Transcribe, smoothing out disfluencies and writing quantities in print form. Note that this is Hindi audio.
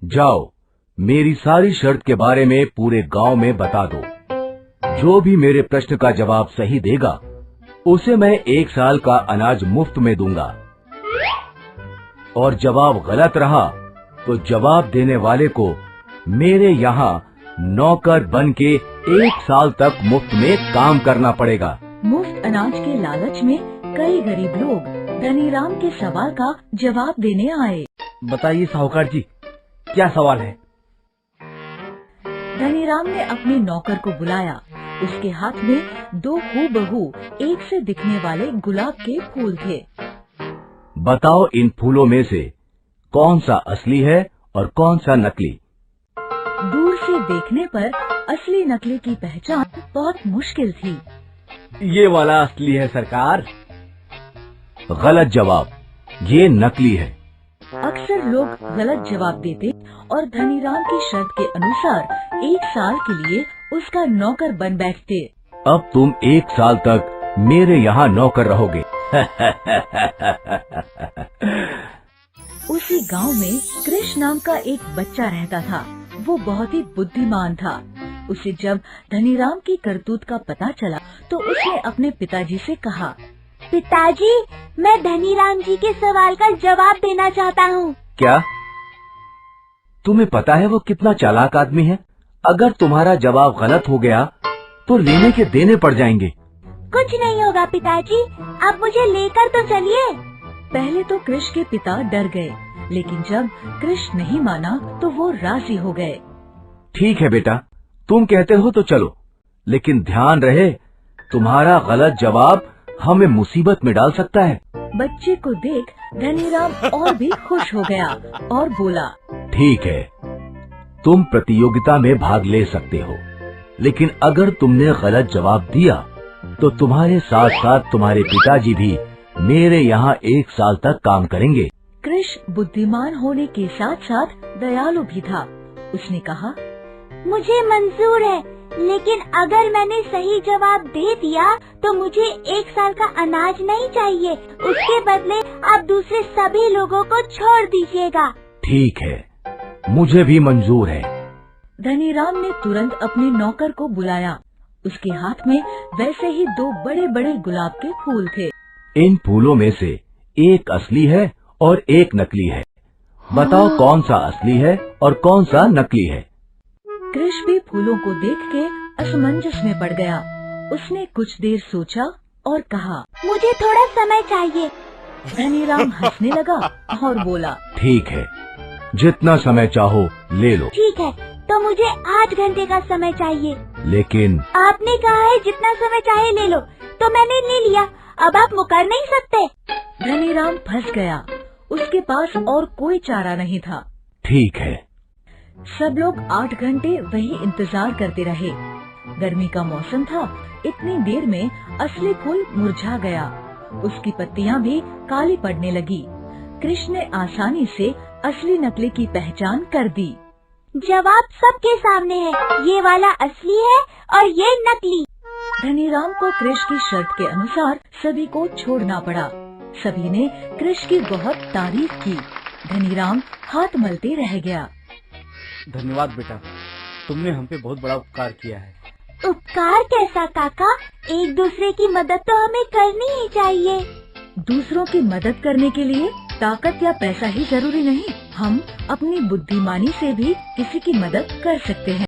जाओ, मेरी सारी शर्त के बारे में पूरे गांव में बता दो। जो भी मेरे प्रश्न का जवाब सही देगा उसे मैं 1 साल का अनाज मुफ्त में दूंगा, और जवाब गलत रहा तो जवाब देने वाले को मेरे यहाँ नौकर बन के 1 साल तक मुफ्त में काम करना पड़ेगा। मुफ्त अनाज के लालच में कई गरीब लोग धनीराम के सवाल का जवाब देने आए। बताइए साहूकार जी, क्या सवाल है? धनीराम ने अपने नौकर को बुलाया। उसके हाथ में 2 हूबहू एक से दिखने वाले गुलाब के फूल थे। बताओ, इन फूलों में से कौन सा असली है और कौन सा नकली? दूर से देखने पर असली नकली की पहचान बहुत मुश्किल थी। ये वाला असली है सरकार। गलत जवाब, ये नकली है। अक्सर लोग गलत जवाब देते और धनीराम की शर्त के अनुसार 1 साल के लिए उसका नौकर बन बैठते। अब तुम 1 साल तक मेरे यहाँ नौकर रहोगे। उसी गांव में कृष्ण नाम का एक बच्चा रहता था। वो बहुत ही बुद्धिमान था। उसे जब धनीराम की करतूत का पता चला तो उसने अपने पिताजी से कहा, पिताजी, मैं धनीराम जी के सवाल का जवाब देना चाहता हूँ। क्या तुम्हें पता है वो कितना चालाक आदमी है? अगर तुम्हारा जवाब गलत हो गया तो लेने के देने पड़ जाएंगे। कुछ नहीं होगा पिताजी, आप मुझे लेकर तो चलिए। पहले तो कृष्ण के पिता डर गए, लेकिन जब कृष्ण नहीं माना तो वो राजी हो गए। ठीक है बेटा, तुम कहते हो तो चलो, लेकिन ध्यान रहे तुम्हारा गलत जवाब हमें मुसीबत में डाल सकता है। बच्चे को देख धनीराम और भी खुश हो गया और बोला, ठीक है, तुम प्रतियोगिता में भाग ले सकते हो, लेकिन अगर तुमने गलत जवाब दिया तो तुम्हारे साथ साथ तुम्हारे पिताजी भी मेरे यहाँ 1 साल तक काम करेंगे। कृष्ण बुद्धिमान होने के साथ साथ दयालु भी था। उसने कहा, मुझे मंजूर है, लेकिन अगर मैंने सही जवाब दे दिया तो मुझे 1 साल का अनाज नहीं चाहिए। उसके बदले आप दूसरे सभी लोगों को छोड़ दीजिएगा। ठीक है, मुझे भी मंजूर है। धनीराम ने तुरंत अपने नौकर को बुलाया। उसके हाथ में वैसे ही 2 बड़े बड़े गुलाब के फूल थे। इन फूलों में से एक असली है और एक नकली है। बताओ कौन सा असली है और कौन सा नकली है? कृष्ण भी फूलों को देख के असमंजस में पड़ गया। उसने कुछ देर सोचा और कहा, मुझे थोड़ा समय चाहिए। धनीराम हंसने लगा और बोला, ठीक है, जितना समय चाहो ले लो। ठीक है, तो मुझे 8 घंटे का समय चाहिए। लेकिन आपने कहा है जितना समय चाहे ले लो, तो मैंने ले लिया। अब आप मुकर नहीं सकते। धनीराम फंस गया। उसके पास और कोई चारा नहीं था। ठीक है। सब लोग 8 घंटे वही इंतजार करते रहे। गर्मी का मौसम था। इतनी देर में असली फूल मुरझा गया। उसकी पत्तियां भी काली पड़ने लगी। कृष्ण ने आसानी से असली नकली की पहचान कर दी। जवाब सबके सामने है, ये वाला असली है और ये नकली। धनीराम को कृष्ण की शर्त के अनुसार सभी को छोड़ना पड़ा। सभी ने कृष्ण की बहुत तारीफ की। धनीराम हाथ मलते रह गया। धन्यवाद बेटा, तुमने हम पे बहुत बड़ा उपकार किया है। उपकार कैसा काका? एक दूसरे की मदद तो हमें करनी ही चाहिए। दूसरों की मदद करने के लिए ताकत या पैसा ही जरूरी नहीं। हम अपनी बुद्धिमानी से भी किसी की मदद कर सकते हैं।